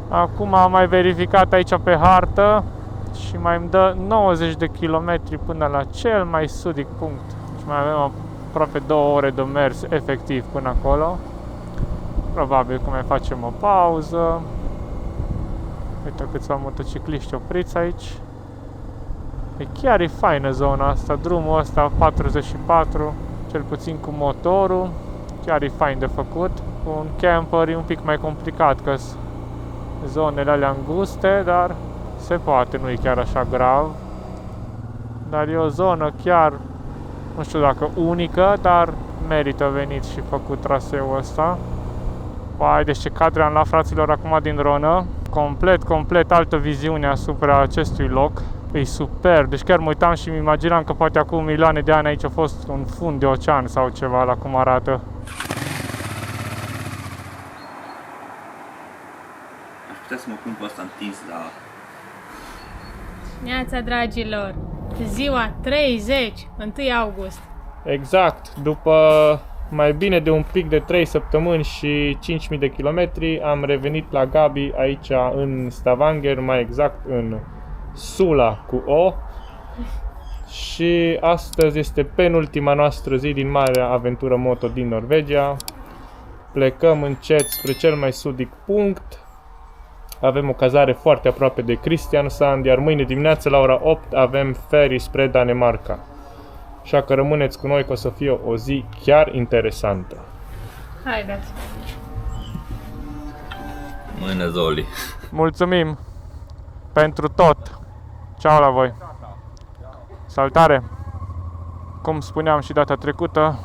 Acum am mai verificat aici pe hartă și mai îmi dă 90 de kilometri până la cel mai sudic punct. Și mai avem aproape 2 ore de mers efectiv până acolo. Probabil că mai facem o pauză. Uite câțiva motocicliști opriți aici. Chiar e faină zona asta, drumul ăsta 44, cel puțin cu motorul. Chiar e fain de făcut. Cu un camper e un pic mai complicat, că zonele alea înguste, dar se poate, nu e chiar așa grav. Dar e o zonă chiar, nu știu dacă unică, dar merită venit și făcut traseul ăsta. Vai, deci ce cadre am luat, fraților, acum din dronă. Complet altă viziune asupra acestui loc. E super, deci chiar mă uitam și mi imaginam că poate acum milioane de ani aici a fost un fund de ocean sau ceva, la cum arată. Aș putea să mă pun pe ăsta întins, dar... Neața, dragilor! Ziua 30, 1 august. Exact, după mai bine de un pic de 3 săptămâni și 5.000 de kilometri am revenit la Gabi aici în Stavanger, mai exact în Sula cu O. Și astăzi este penultima noastră zi din marea aventură moto din Norvegia. Plecăm încet spre cel mai sudic punct. Avem o cazare foarte aproape de Kristiansand, iar mâine dimineață la ora 8 avem ferry spre Danemarca. Așa că rămâneți cu noi, că o să fie o zi chiar interesantă. Haideți! Mână, Zoli! Mulțumim pentru tot! Ceau la voi! Salutare! Cum spuneam și data trecută,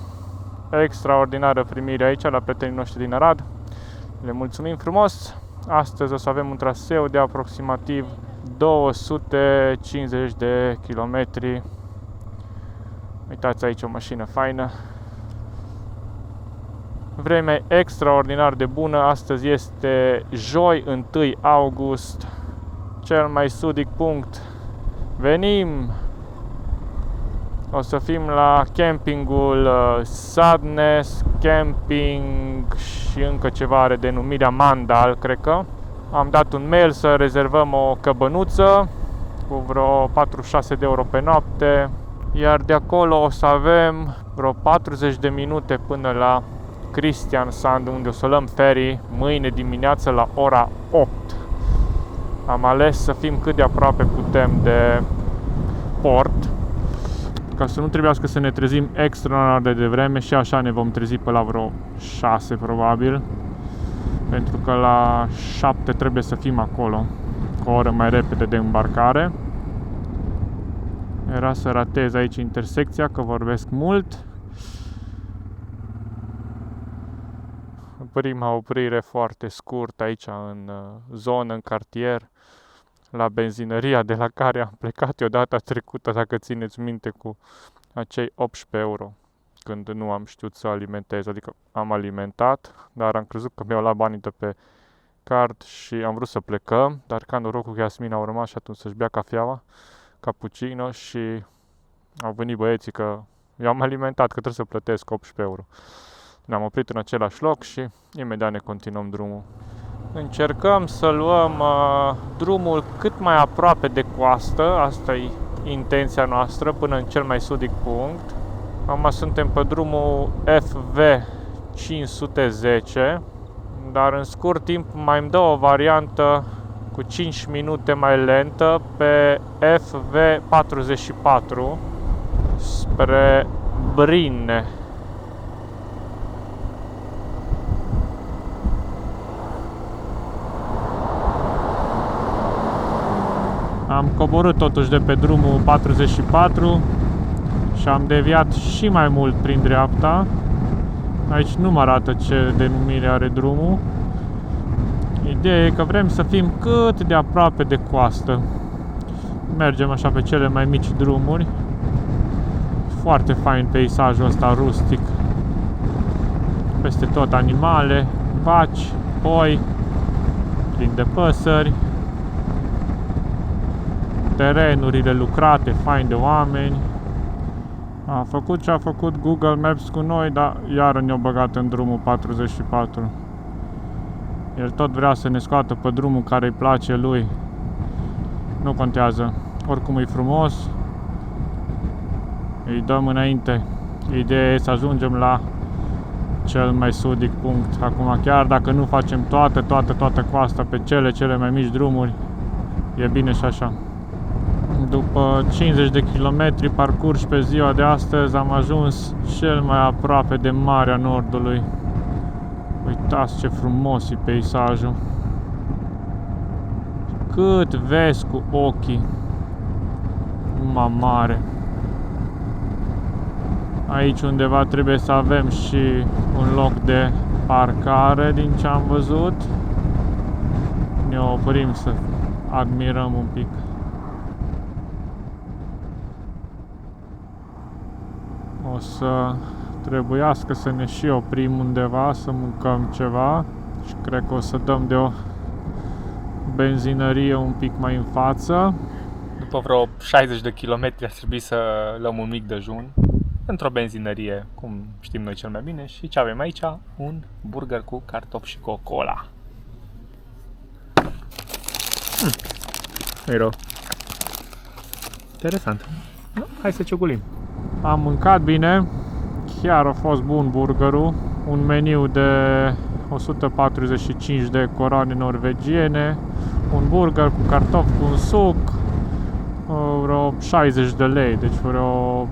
extraordinară primire aici la prietenii noștri din Arad. Le mulțumim frumos! Astăzi o să avem un traseu de aproximativ 250 de kilometri. Uitați aici o mașină faină. Vremea extraordinar de bună. Astăzi este joi, 1 august. Cel mai sudic punct. Venim! O să fim la campingul Sadness Camping și încă ceva are denumirea Mandal, cred că. Am dat un mail să rezervăm o căbănuță cu vreo 46 de euro pe noapte. Iar de acolo o să avem vreo 40 de minute până la Kristiansand, unde o să luăm ferry mâine dimineață la ora 8. Am ales să fim cât de aproape putem de port, ca să nu trebuiască să ne trezim extraordinar de devreme, și așa ne vom trezi pe la vreo 6 probabil, pentru că la 7 trebuie să fim acolo, cu o oră mai repede de îmbarcare. Era să ratez aici intersecția, că vorbesc mult. Prima oprire foarte scurt aici în zonă, în cartier, la benzinăria de la care am plecat eu data trecută, dacă țineți minte, cu acei 18 euro, când nu am știut să alimentez, adică am alimentat, dar am crezut că mi-au luat banii de pe card și am vrut să plecăm, dar ca norocul cu Iasmin au rămas și atunci să-și bea cafeaua, cappuccino, și au venit băieții că eu am alimentat, că trebuie să plătesc 18 euro. Ne-am oprit în același loc și imediat ne continuăm drumul. Încercăm să luăm drumul cât mai aproape de coastă, asta e intenția noastră, până în cel mai sudic punct. Acum suntem pe drumul FV 510, dar în scurt timp mai îmi dă o variantă cu 5 minute mai lentă pe FV 44 spre Brinne. Am coborât totuși de pe drumul 44 și am deviat și mai mult prin dreapta. Aici nu mă arată ce denumire are drumul. Ideea e că vrem să fim cât de aproape de coastă. Mergem așa pe cele mai mici drumuri. Foarte fain peisajul ăsta rustic. Peste tot animale, vaci, poi, plin de păsări. Terenurile lucrate, fain de oameni. A făcut ce a făcut Google Maps cu noi, dar iară ne-a băgat în drumul 44. El tot vrea să ne scoată pe drumul care îi place lui. Nu contează. Oricum e frumos. Îi dăm înainte. Ideea e să ajungem la cel mai sudic punct. Acum, chiar dacă nu facem toată coasta pe cele mai mici drumuri, e bine și așa. După 50 de kilometri parcurși pe ziua de astăzi, am ajuns cel mai aproape de Marea Nordului. Uitați ce frumos e peisajul. Cât vezi cu ochii. Mare. Aici undeva trebuie să avem și un loc de parcare, din ce am văzut. Ne oprim să admirăm un pic. O să trebuiască să ne și oprim undeva, să mâncăm ceva și cred că o să dăm de o benzinărie un pic mai în față. După vreo 60 de kilometri ar trebui să luăm un mic dejun într-o benzinărie, cum știm noi cel mai bine. Și ce avem aici? Un burger cu cartofi și Coca-Cola. Nu-i rău. Interesant. Hai să ciugulim. Am mâncat bine. Chiar a fost bun burgerul. Un meniu de 145 de coroane norvegiene. Un burger cu cartofi, cu un suc. Vreo 60 de lei, deci vreo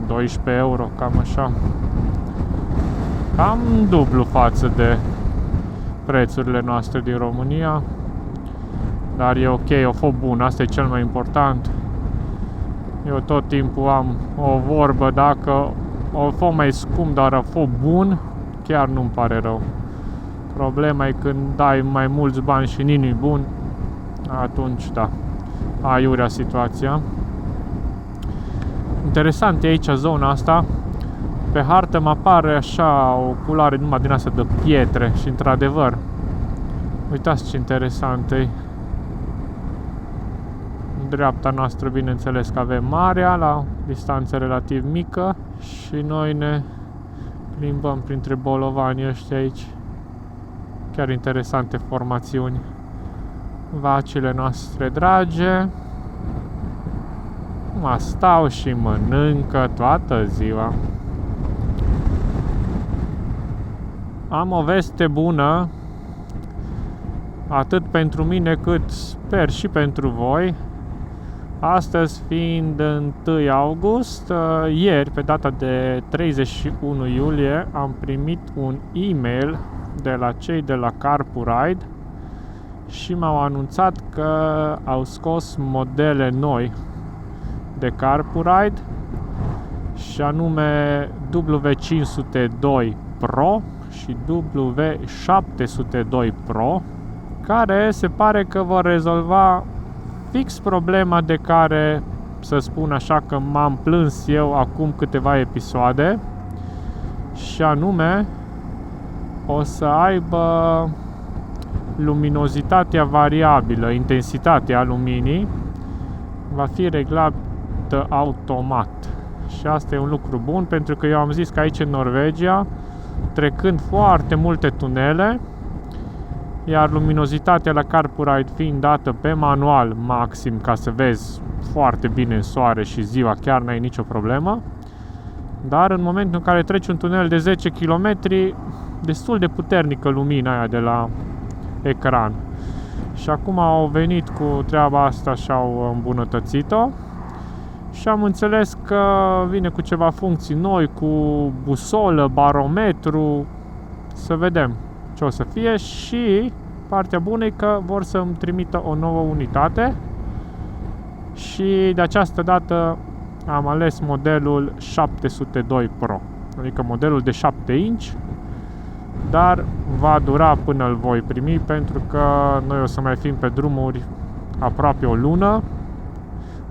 12 euro, cam așa. Cam dublu față de prețurile noastre din România. Dar e ok, a fost bun, asta e cel mai important. Eu tot timpul am o vorbă, dacă o fost mai scump, dar a fost bun, chiar nu-mi pare rău. Problema e când dai mai mulți bani și nu-i bun, atunci da, aiurea situația. Interesant e aici zona asta. Pe hartă mă apare așa o culoare numai din asta de pietre și într-adevăr, uitați ce interesant e. În dreapta noastră, bineînțeles că avem marea la distanță relativ mică și noi ne plimbăm printre bolovanii ăștia aici. Chiar interesante formațiuni. Vacile noastre drage mă stau și mănâncă toată ziua. Am o veste bună, atât pentru mine cât sper și pentru voi. Astăzi fiind 1 august, ieri, pe data de 31 iulie, am primit un e-mail de la cei de la Carpuride și m-au anunțat că au scos modele noi de Carpuride, și anume W502 Pro și W702 Pro, care se pare că vor rezolva fix problema de care, să spun așa, că m-am plâns eu acum câteva episoade, și anume o să aibă luminozitatea variabilă, intensitatea luminii va fi reglată automat. Și asta e un lucru bun, pentru că eu am zis că aici în Norvegia, trecând foarte multe tunele, iar luminozitatea la Carpuride fiind dată pe manual maxim, ca să vezi foarte bine în soare și ziua, chiar n-ai nicio problemă, dar în momentul în care treci un tunel de 10 km, destul de puternică lumina aia de la ecran. Și acum au venit cu treaba asta și au îmbunătățit-o. Și am înțeles că vine cu ceva funcții noi, cu busolă, barometru, să vedem ce o să fie. Și partea bună e că vor să îmi trimită o nouă unitate și de această dată am ales modelul 702 Pro, adică modelul de 7 inch, dar va dura până îl voi primi, pentru că noi o să mai fim pe drumuri aproape o lună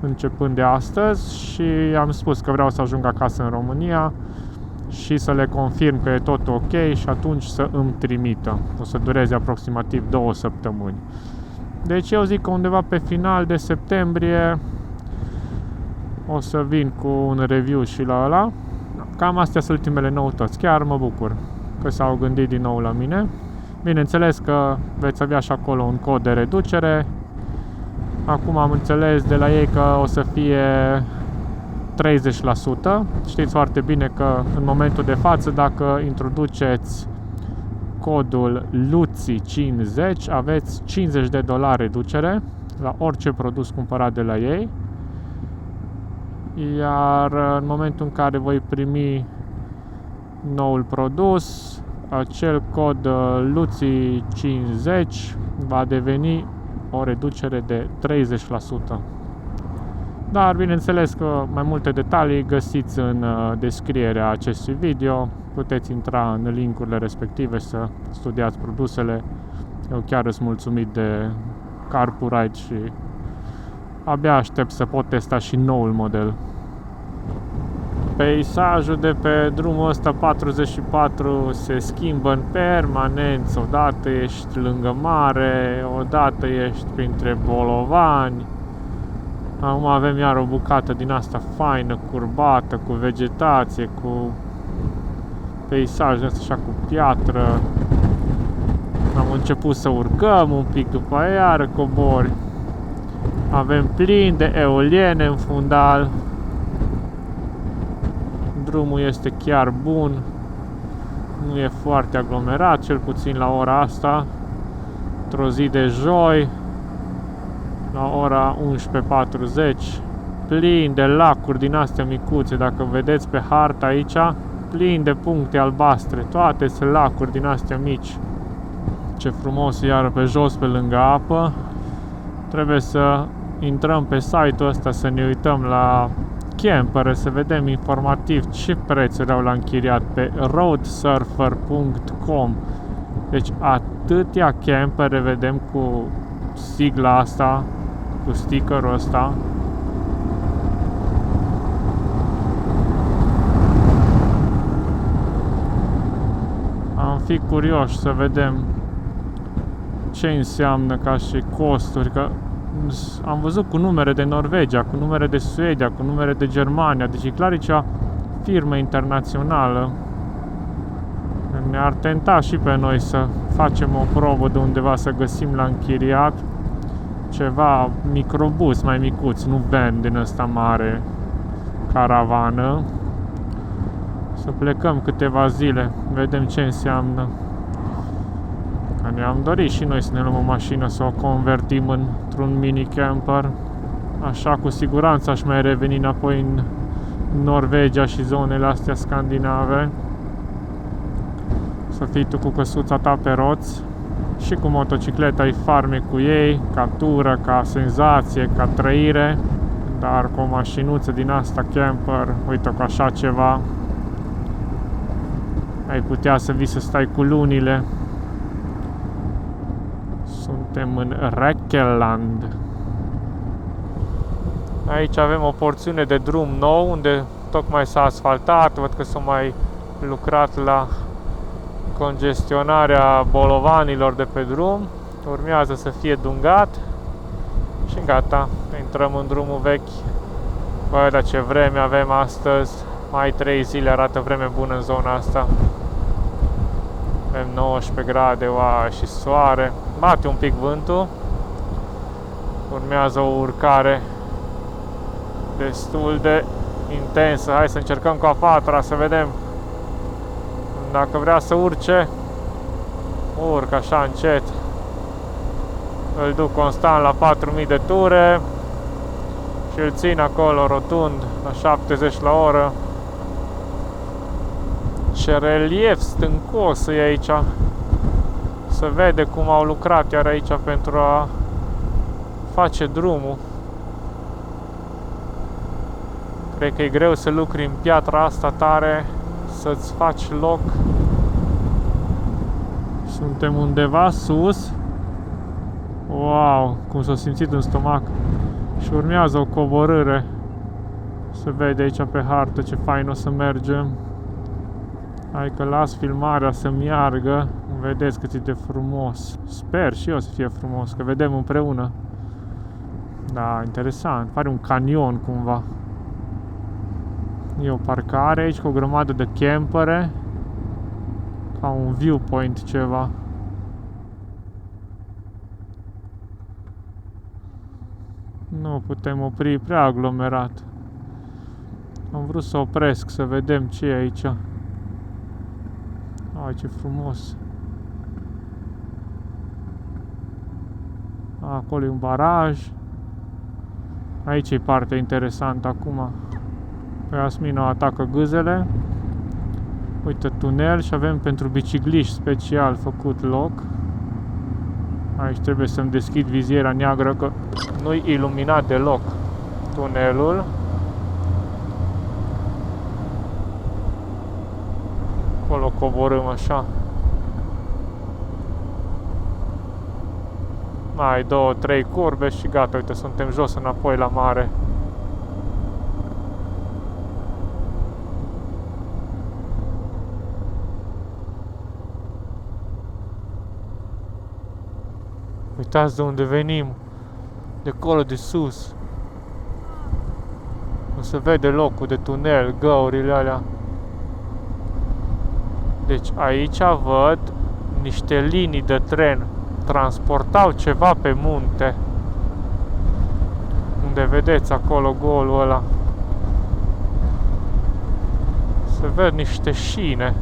începând de astăzi și am spus că vreau să ajung acasă în România și să le confirm că e tot ok și atunci să îmi trimită. O să dureze aproximativ 2 săptămâni. Deci eu zic că undeva pe final de septembrie o să vin cu un review și la ăla. Cam astea sunt ultimele noutăți. Chiar mă bucur că s-au gândit din nou la mine. Bineînțeles că veți avea și acolo un cod de reducere. Acum am înțeles de la ei că o să fie 30%. Știți foarte bine că în momentul de față, dacă introduceți codul LUCI50, aveți $50 reducere la orice produs cumpărat de la ei. Iar în momentul în care voi primi noul produs, acel cod LUCI50 va deveni o reducere de 30%. Dar bineînțeles că mai multe detalii găsiți în descrierea acestui video. Puteți intra în linkurile respective să studiați produsele. Eu chiar sunt mulțumit de CarPuride și abia aștept să pot testa și noul model. Peisajul de pe drumul ăsta 44 se schimbă în permanență. Odată ești lângă mare, odată ești printre bolovani. Acum avem iar o bucată din asta faină, curbată, cu vegetație, cu peisaj ăsta așa cu piatră. Am început să urcăm un pic, după aia iară cobori. Avem plin de eoliene în fundal. Drumul este chiar bun. Nu e foarte aglomerat, cel puțin la ora asta. Într-o zi de joi, la ora 11:40, plin de lacuri din astea micuțe. Dacă vedeți pe hartă aici, plin de puncte albastre. Toate sunt lacuri din astea mici. Ce frumos iară pe jos, pe lângă apă. Trebuie să intrăm pe site-ul ăsta să ne uităm la campere, să vedem informativ ce prețuri au la închiriat pe roadsurfer.com. Deci atâtea campere vedem cu sigla asta, cu stickerul ăsta. Am fi curioși să vedem ce înseamnă ca și costuri, că am văzut cu numere de Norvegia, cu numere de Suedia, cu numere de Germania, deci e clar cea firmă internațională. Ne-ar tenta și pe noi să facem o probă de undeva, să găsim la închiriat ceva microbus mai micuț, nu van din ăsta mare, caravană. Să plecăm câteva zile, vedem ce înseamnă. Ne-am dorit și noi să ne luăm o mașină, să o convertim într-un mini camper. Așa, cu siguranță aș mai reveni înapoi în Norvegia și zonele astea scandinave. Să fii tu cu căsuța ta pe roți și cu motocicleta, ai farme cu ei, ca tură, ca senzație, ca trăire. Dar cu o mașinuță din asta camper, uite, cu așa ceva, ai putea să vii să stai cu lunile. Suntem în Rekkeland. Aici avem o porțiune de drum nou, unde tocmai s-a asfaltat. Văd că s-a mai lucrat la congestionarea bolovanilor de pe drum. Urmează să fie dungat și gata, intrăm în drumul vechi. Băi, dar ce vreme avem astăzi. Mai 3 zile arată vreme bună în zona asta. Avem 19 grade, wow, și soare. Bate un pic vântul. Urmează o urcare destul de intensă. Hai să încercăm cu a patra, să vedem. Dacă vrea să urce, urc așa încet. Îl duc constant la 4000 de ture și îl țin acolo rotund la 70 la oră. Ce relief stâncos e aici. Se vede cum au lucrat iar aici pentru a face drumul. Cred că e greu să lucri în piatra asta tare, să-ți faci loc. Suntem undeva sus. Wow, cum s-a simțit în stomac. Și urmează o coborâre. Se vede aici pe hartă ce fain o să mergem. Hai că las filmarea să meargă. Vedeți cât e de frumos. Sper și eu să fie frumos, că vedem împreună. Da, interesant. Pare un canion cumva. E o parcare aici cu o grămadă de campere. Ca un viewpoint ceva. Nu putem opri, prea aglomerat. Am vrut să opresc, să vedem ce e aici. Ai, ce frumos. Acolo e un baraj. Aici e partea interesantă acum. Pe Asmina atacă gâzele. Uite, tunel și avem pentru bicicliști special făcut loc. Aici trebuie să-mi deschid viziera neagră că nu-i iluminat deloc tunelul. Acolo coborâm așa. Mai 2-3 curbe și gata, uite, suntem jos înapoi la mare. Uitați de unde venim. De acolo de sus. Nu se vede locul de tunel, găurile alea. Deci aici văd niște linii de tren. Transportau ceva pe munte. Unde vedeți acolo golul ăla. Se ved niște șine.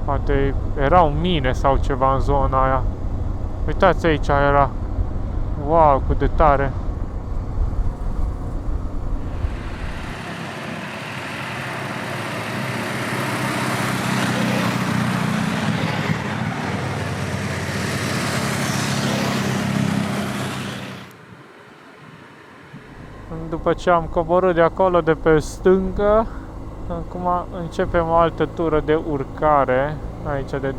Poate erau mine sau ceva în zona aia. Uitați, aici era. Wow, cât de tare. După ce am coborât de acolo, de pe stâncă, acum începem o altă tură de urcare. Aici de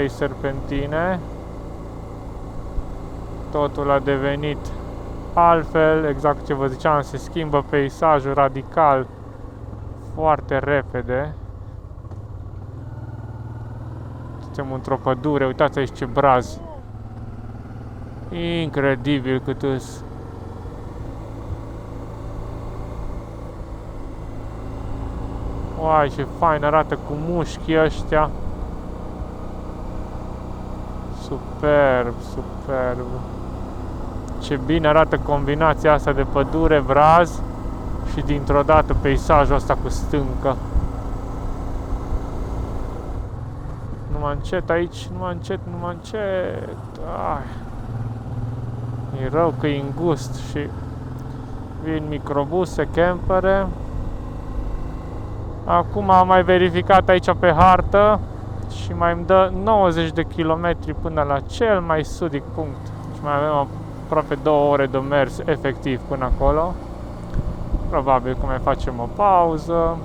2-3 serpentine. Totul a devenit altfel, exact ce vă ziceam, se schimbă peisajul radical foarte repede. Suntem într-o pădure, uitați aici ce braz. Incredibil cât îs. Uai, ce fain arată cu mușchii ăștia. Superb, superb. Ce bine arată combinația asta de pădure, braz și dintr-o dată peisajul ăsta cu stâncă. Numai încet aici, numai încet, numai încet. Ai. E rău că e îngust și vin microbuse, campere. Acum am mai verificat aici pe hartă și mai îmi dă 90 de kilometri până la cel mai sudic punct. Și mai avem aproape 2 ore de mers efectiv până acolo. Probabil că mai facem o pauză.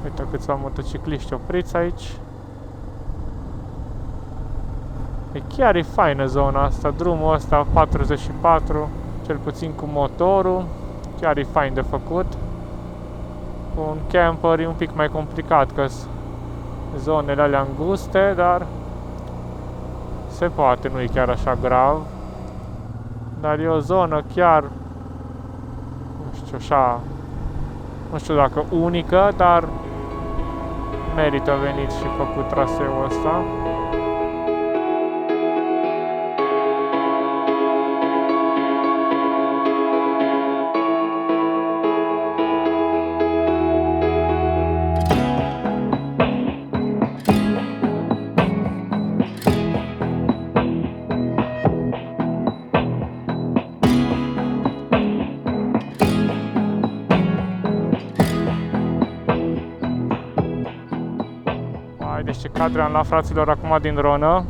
Uite câțiva motocicliști opriți aici. Chiar e faină zona asta, drumul ăsta 44, cel puțin cu motorul, chiar e fain de făcut. Cu un camper e un pic mai complicat, că zonele alea înguste, dar se poate, nu e chiar așa grav. Dar e o zonă chiar, nu știu, așa, nu știu dacă unică, dar merită venit și făcut traseul ăsta. Deci ce cadre am luat, fraților, acum din dronă.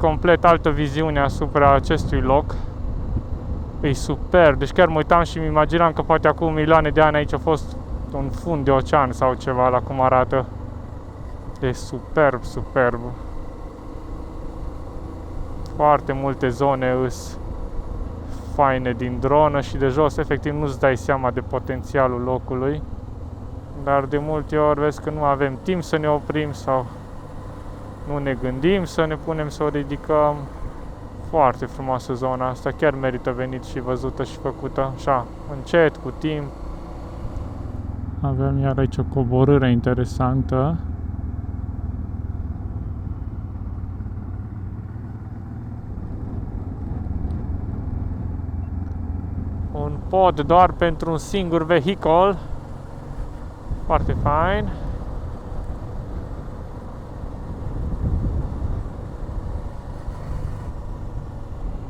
Complet altă viziune asupra acestui loc. E super, deci chiar mă uitam și mi imaginam că poate acum milioane de ani aici a fost un fund de ocean sau ceva, la cum arată. E superb, superb. Foarte multe zone îs faine din dronă și de jos efectiv nu-ți dai seama de potențialul locului. Dar de multe ori vezi că nu avem timp să ne oprim sau nu ne gândim să ne punem să o ridicăm. Foarte frumoasă zona asta, chiar merită venit și văzută și făcută, așa, încet, cu timp. Avem iar aici o coborâre interesantă. Un pod doar pentru un singur vehicul. Foarte fain.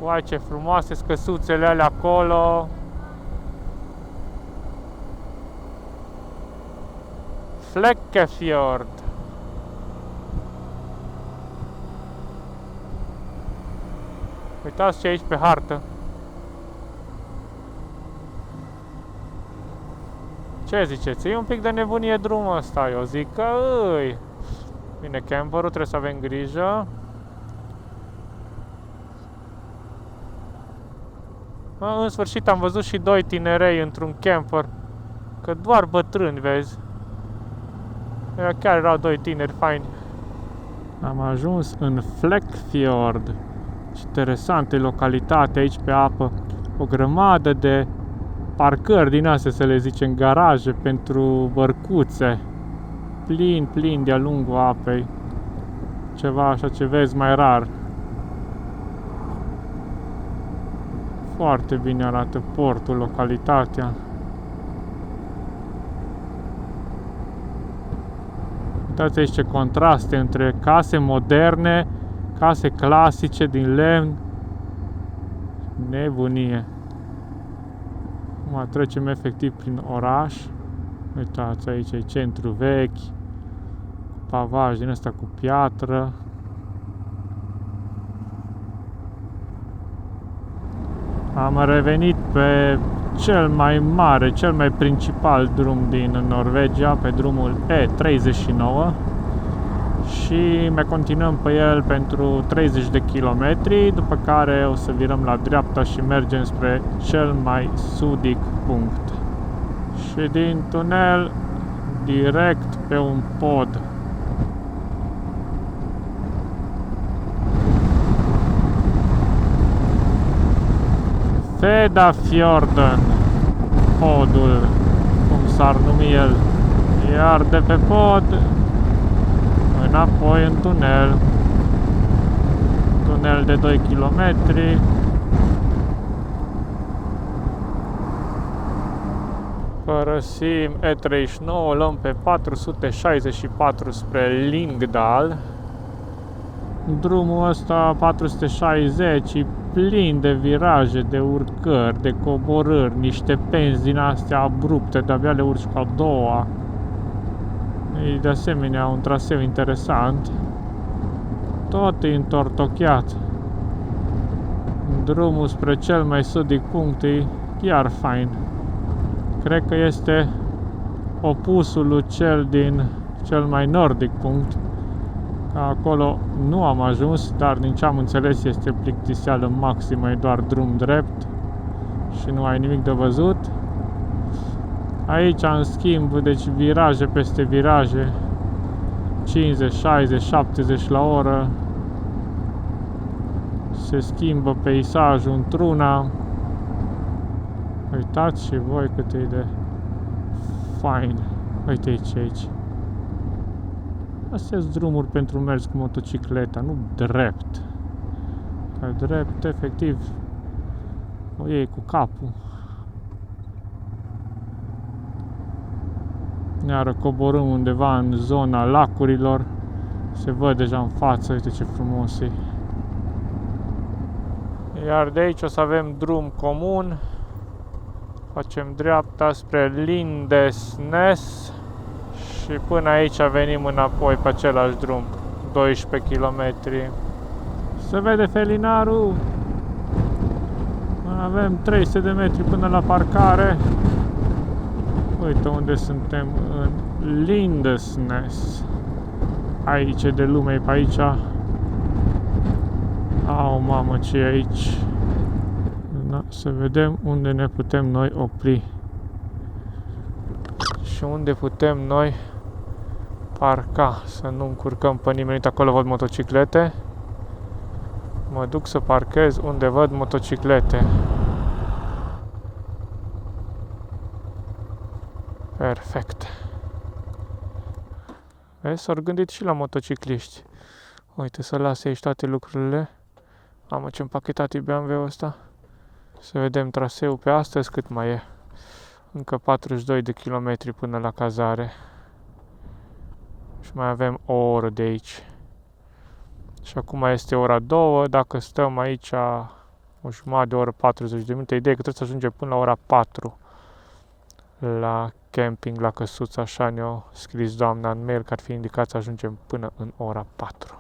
Uai, ce frumoase scăsuțele alea acolo. Flekkefjord. Uitați ce e aici pe hartă. Ce ziceți? E un pic de nebunie drumul ăsta. Eu zic că îi. Bine, camperul, trebuie să avem grijă. În sfârșit am văzut și doi tinerei într-un camper. Că doar bătrâni, vezi. Chiar erau doi tineri faini. Am ajuns în Flekkefjord. Interesantă localitate aici pe apă. O grămadă de parcări din astea, să le zicem, garaje pentru bărcuțe. Plin de-a lungul apei. Ceva așa ce vezi mai rar. Foarte bine arată portul, localitatea. Uitați aici ce contraste între case moderne, case clasice din lemn. Nebunie. Acum trecem efectiv prin oraș. Uitați, aici e centru vechi, pavaj din ăsta cu piatră. Am revenit pe cel mai mare, cel mai principal drum din Norvegia, pe drumul E39 și mai continuăm pe el pentru 30 de kilometri, după care o să virăm la dreapta și mergem spre cel mai sudic punct. Și din tunel direct pe un pod. Fedafjorden, podul, cum s-ar numi el. Iar de pe pod înapoi în tunel. Tunel de 2 km. Părăsim E39, luăm pe 464 spre Lyngdal. Drumul ăsta 460 e plin de viraje, de urcări, de coborâri, niște penzi din astea abrupte, de-abia le urci cu a doua. E de asemenea un traseu interesant. Tot e întortocheat. Drumul spre cel mai sudic punct e chiar fain. Cred că este opusul lui cel mai nordic punct. Acolo nu am ajuns, dar din ce am înțeles este plictiseală maximă, e doar drum drept și nu ai nimic de văzut. Aici, în schimb, deci viraje peste viraje, 50, 60, 70 la oră. Se schimbă peisajul într-una. Uitați și voi cât e de fain. Uite aici. Astea sunt drumuri pentru mers cu motocicleta, nu drept. Ca drept, efectiv, o iei cu capul. Iar coborâm undeva în zona lacurilor. Se văd deja în față, uite ce frumos e. Iar de aici o să avem drum comun. Facem dreapta spre Lindesnes. Și până aici venim înapoi pe același drum, 12 km. Se vede felinarul. Avem 300 de metri până la parcare. Uite unde suntem, în Lindesnes. Aici de lume, e pe aici. Au, mamă, ce e aici. Da, să vedem unde ne putem noi opri. Și unde putem noi parca, să nu încurcăm pe nimeni. Uite, acolo văd motociclete. Mă duc să parchez unde văd motociclete. Perfect. Vezi, s-au gândit și la motocicliști. Uite, să lase aici toate lucrurile. Mamă, ce împachetat e BMW-ul ăsta. Să vedem traseul pe astăzi cât mai e. Încă 42 de kilometri până la cazare. Și mai avem o oră de aici. Și acum este ora 2, dacă stăm aici o jumătate de oră, 40 de minute, ideea e că trebuie să ajungem până la ora 4 la camping, la căsuță, așa ne-a scris doamna în mail că ar fi indicat să ajungem până în ora 4.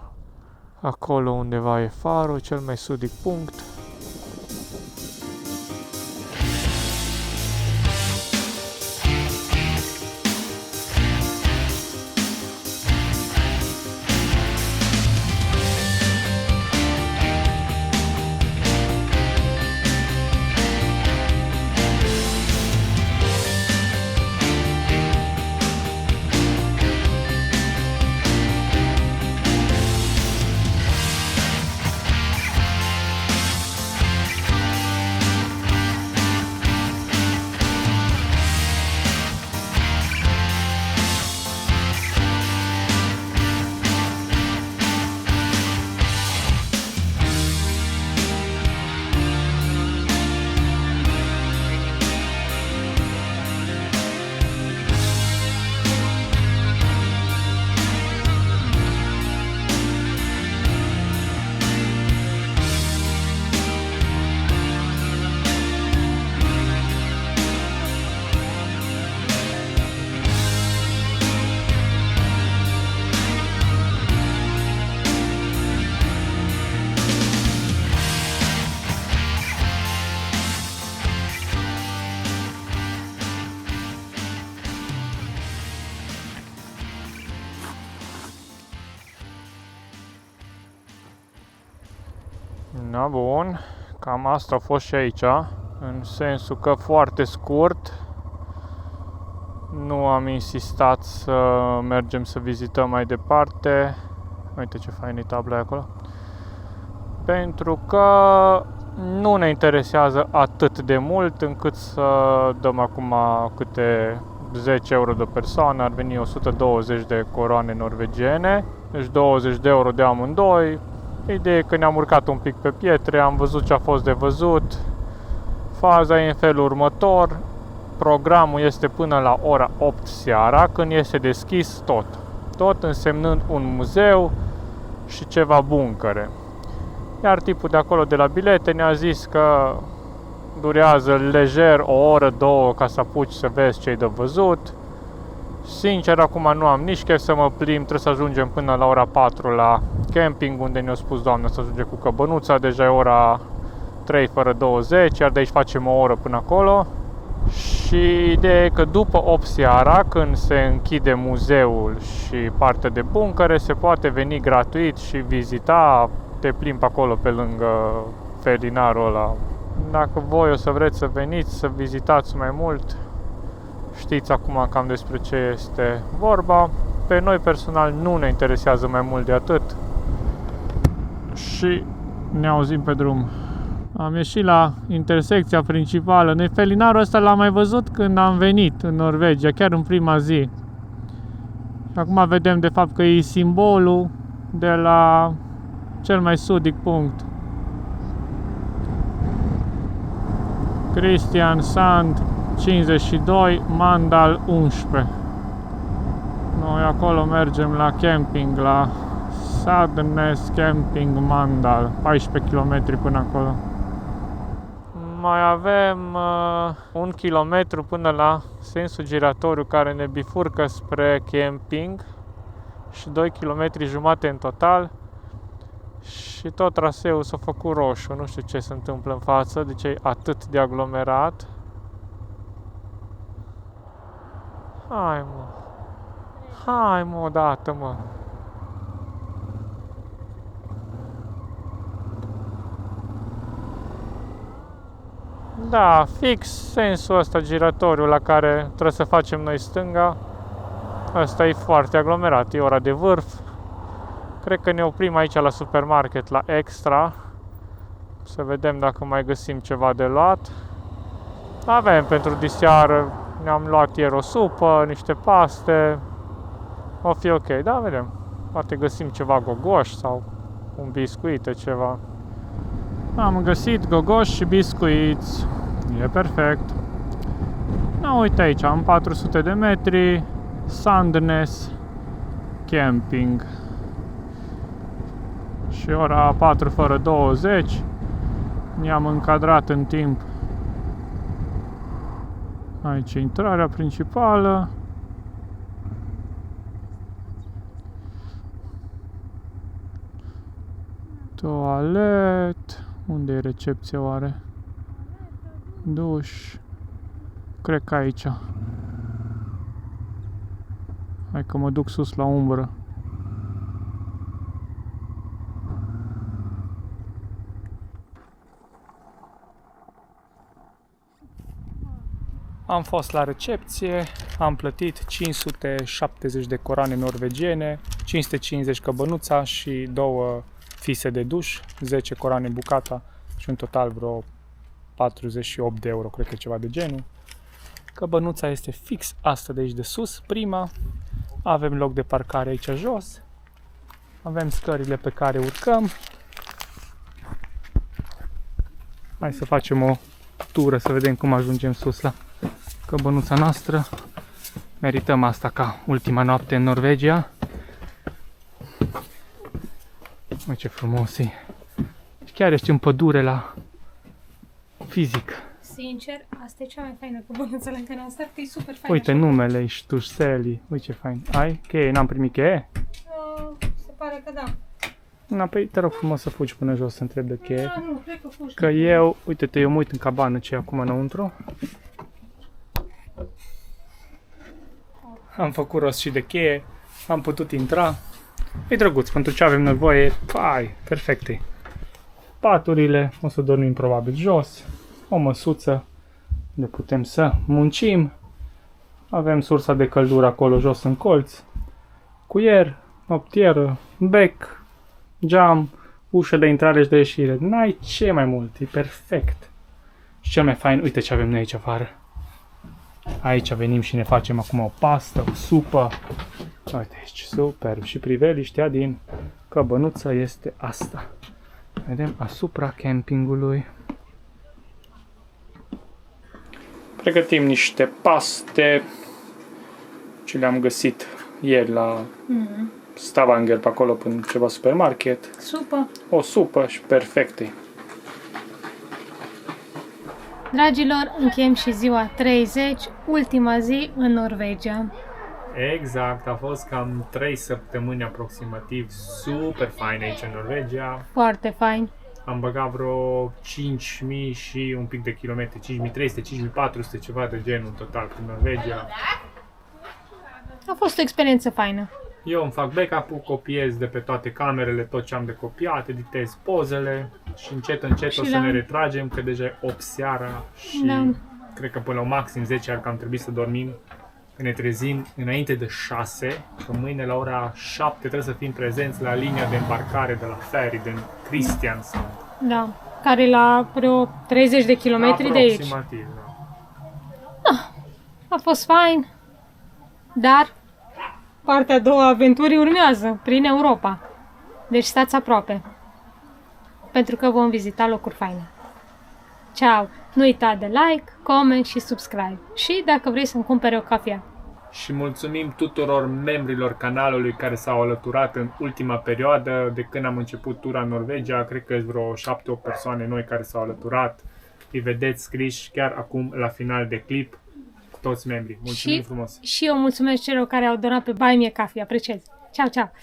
Acolo undeva e farul, cel mai sudic punct. Na bun, cam asta a fost și aici, în sensul că foarte scurt. Nu am insistat să mergem să vizităm mai departe. Uite ce fain e tabla acolo. Pentru că nu ne interesează atât de mult încât să dăm acum câte 10 euro de persoană, ar veni 120 de coroane norvegiene, deci 20 de euro de amândoi. Ideea e că ne-am urcat un pic pe pietre, am văzut ce a fost de văzut. Faza e în felul următor. Programul este până la ora 8 seara, când este deschis tot. Tot însemnând un muzeu și ceva buncăre. Iar tipul de acolo de la bilete ne-a zis că durează lejer o oră, două ca să apuci să vezi ce-i de văzut. Sincer, acum nu am nici chef să mă plimb, trebuie să ajungem până la ora 4 la camping, unde ne-a spus doamna să ajungem cu căbănuța, deja e ora 3 fără 20, iar de aici facem o oră până acolo. Și ideea e că după 8 seara, când se închide muzeul și partea de buncăre, se poate veni gratuit și vizita, te plimbi acolo pe lângă felinarul ăla. Dacă voi o să vreți să veniți, să vizitați mai mult, știți acum cam despre ce este vorba. Pe noi personal nu ne interesează mai mult de atât. Și ne auzim pe drum. Am ieșit la intersecția principală. Noi felinarul ăsta l-am mai văzut când am venit în Norvegia, chiar în prima zi. Și acum vedem de fapt că e simbolul de la cel mai sudic punct. Kristiansand 52, Mandal 11. Noi acolo mergem la camping, la Sadnes Camping Mandal, 14 km până acolo. Mai avem 1 kilometru până la sensul giratoriu care ne bifurcă spre camping și 2 km jumate în total. Și tot traseul s-a făcut roșu, nu știu ce se întâmplă în față, de ce e atât de aglomerat. Hai mă, hai mă odată mă. Da, fix sensul ăsta giratoriu la care trebuie să facem noi stânga. Ăsta e foarte aglomerat, e ora de vârf. Cred că ne oprim aici la supermarket, la Extra. Să vedem dacă mai găsim ceva de luat. Avem pentru diseară, ne-am luat ieri o supă, niște paste. O fi ok, da, vedem. Poate găsim ceva gogoș sau un biscuit, ceva. Am găsit gogoși și biscuiți. E perfect. Na, uite aici, am 400 de metri, Sandnes Camping. Și ora 4 fără 20. Ne-am încadrat în timp. Aici e intrarea principală. Toalet. Unde e recepția oare? Duș. Cred că aici. Hai că mă duc sus la umbră. Am fost la recepție, am plătit 570 de coroane norvegiene, 550 căbănuța și 2 fise de duș, 10 coroane bucata și în total vreo 48 de euro, cred că ceva de genul. Căbănuța este fix asta de aici de sus, prima. Avem loc de parcare aici jos. Avem scările pe care urcăm. Hai să facem o tură să vedem cum ajungem sus la căbănuța noastră. Merităm asta ca ultima noapte în Norvegia. Măi, ce frumos e. Chiar ești în pădure la fizic. Sincer, asta e cea mai faină căbănuță la care am stat, că e super faină. Uite numele, Ștușseli. Uite ce fain. Ai cheie? N-am primit cheie? Se pare că da. Na, păi te rog frumos să fugi până jos să întreb de cheie. Da, nu, cred că fugi. Că eu, uite-te, eu mă uit în cabană ce e acum înăuntru. Am făcut rost și de cheie, am putut intra. E drăguț, pentru ce avem nevoie, pai, perfecte. Paturile, o să dormim probabil jos. O măsuță unde putem să muncim. Avem sursa de căldură acolo jos în colț. Cuier, noptieră, bec, geam, ușă de intrare și de ieșire. N-ai ce mai mult, e perfect. Și cel mai fain, uite ce avem noi aici afară. Aici venim și ne facem acum o pastă, o supă. Uite aici, superb. Și priveliștea din căbănuță este asta. Vedem asupra campingului. Pregătim niște paste ce le-am găsit ieri la Stavanger, pe acolo, până ceva supermarket. Supă. O supă și perfecte. Dragilor, încheiem și ziua 30, ultima zi în Norvegia. Exact, a fost cam 3 săptămâni aproximativ, super fain aici în Norvegia. Foarte fain. Am băgat vreo 5.000 și un pic de kilometri, 5.300, 5.400, ceva de genul în total prin Norvegia. A fost o experiență faină. Eu îmi fac backup-ul, copiez de pe toate camerele tot ce am de copiat, editez pozele și încet Și o să ne retragem, că deja e 8 seara și cred că până la maxim 10 ar cam trebui să dormim. Ne trezim înainte de 6, că mâine la ora 7 trebuie să fim prezenți la linia de îmbarcare de la ferry din Kristiansand. Da, care e la vreo 30 de kilometri de aici. Aproximativ, da. A fost fain, dar partea a doua aventurii urmează prin Europa. Deci stați aproape, pentru că vom vizita locuri faine. Ciao! Nu uita de like, comment și subscribe. Și dacă vrei să-mi cumpere o cafea. Și mulțumim tuturor membrilor canalului care s-au alăturat în ultima perioadă de când am început tura în Norvegia. Cred că sunt vreo 7-8 persoane noi care s-au alăturat. Îi vedeți scriși chiar acum la final de clip toți membrii. Mulțumim frumos! Și eu mulțumesc celor care au donat pe Buy Me a Coffee. Apreciez! Ciao, ciao!